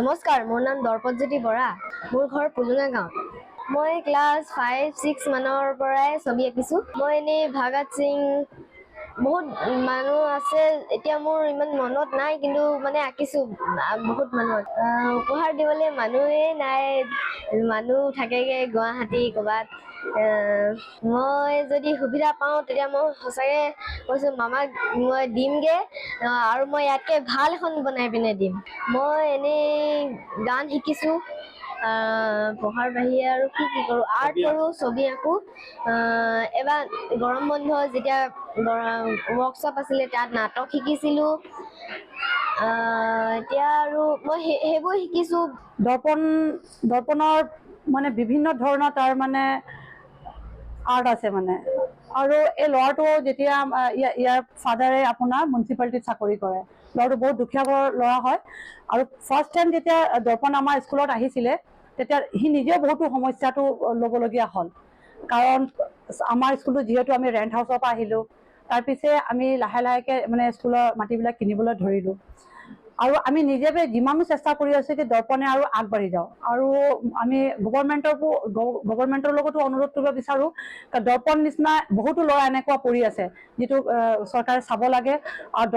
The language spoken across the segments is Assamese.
নমস্কাৰ, মোৰ নাম দৰ্পজ্যোতি বৰা। মোৰ ঘৰ পুলুঙা গাঁও। মই ক্লাছ 5-6 মানৰ পৰাই ছবি আঁকিছোঁ। মই এনেই ভগত সিং বহুত মানুহ আছে, এতিয়া মোৰ ইমান মনত নাই, কিন্তু মানে আঁকিছোঁ বহুত মানুহত। উপহাৰ দিবলৈ মানুহেই নাই, মানুহ থাকেগৈ গুৱাহাটী ক'ৰবাত। মই যদি সুবিধা পাওঁ তেতিয়া মই সঁচাকৈ কৈছোঁ মামাক মই দিমগৈ, আৰু মই ইয়াতকৈ ভাল এখন বনাই পিনে দিম। মই এনেই গান শিকিছোঁ, পঢ়াৰ বাহিৰে আৰু কি কৰোঁ, আৰ্ট কৰোঁ, ছবি আঁকো। এবাৰ গৰম বন্ধ যেতিয়া ৱৰ্কশ্বপ আছিলে তাত নাটক শিকিছিলোঁ। এতিয়া আৰু মই সেইবোৰ শিকিছোঁ। দৰ্পণৰ মানে বিভিন্ন ধৰণৰ তাৰ মানে আৰ্ট আছে মানে। আৰু এই ল'ৰাটো যেতিয়া ইয়াৰ ফাদাৰে আপোনাৰ মিউনিচিপালিটিত চাকৰি কৰে, ল'ৰাটো বহুত দুখীয়া ঘৰৰ ল'ৰা হয়। আৰু ফাৰ্ষ্ট টাইম যেতিয়া দৰ্পণ আমাৰ স্কুলত আহিছিলে তেতিয়া সি নিজেও বহুতো সমস্যাটো ল'বলগীয়া হ'ল। কাৰণ আমাৰ স্কুলটো যিহেতু আমি ৰেণ্ট হাউচৰ পৰা আহিলোঁ, তাৰপিছে আমি লাহে লাহেকৈ মানে স্কুলৰ মাটিবিলাক কিনিবলৈ ধৰিলোঁ। আৰু আমি নিজে যিমানো চেষ্টা কৰি আছোঁ কি দৰ্পণে আৰু আগবাঢ়ি যাওঁ। আৰু আমি গভৰ্ণমেণ্টৰ লগতো অনুৰোধ কৰিব বিচাৰোঁ, দৰ্পণ নিচিনা বহুতো ল'ৰা এনেকুৱা পৰি আছে যিটো চৰকাৰে চাব লাগে। আৰু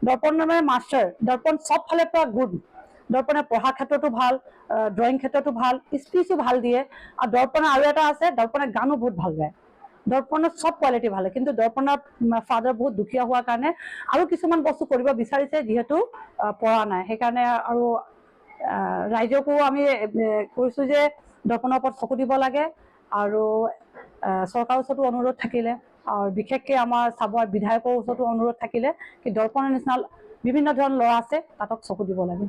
দৰ্পণৰ মানে মাষ্টাৰ, দৰ্পণ চব ফালে পৰা গুড। দৰ্পণে পঢ়াৰ ক্ষেত্ৰতো ভাল, ড্ৰয়িং ক্ষেত্ৰতো ভাল, স্পীচো ভাল দিয়ে। আৰু দৰ্পণৰ আৰু এটা আছে, দৰ্পণে গানো বহুত ভাল গায়। দৰ্পণৰ চব কোৱালিটি ভাল, কিন্তু দৰ্পণৰ ফাদাৰ বহুত দুখীয়া হোৱাৰ কাৰণে আৰু কিছুমান বস্তু কৰিব বিচাৰিছে, যিহেতু পৰা নাই। সেইকাৰণে আৰু ৰাইজকো আমি কৈছোঁ যে দৰ্পণৰ ওপৰত চকু দিব লাগে। আৰু চৰকাৰৰ ওচৰতো অনুৰোধ থাকিলে, আৰু বিশেষকৈ আমাৰ চাবুৱাৰ বিধায়কৰ ওচৰতো অনুৰোধ থাকিলে কি দৰ্পণৰ নিচিনা বিভিন্ন ধৰণৰ ল'ৰা আছে, তাতক চকু দিব লাগে।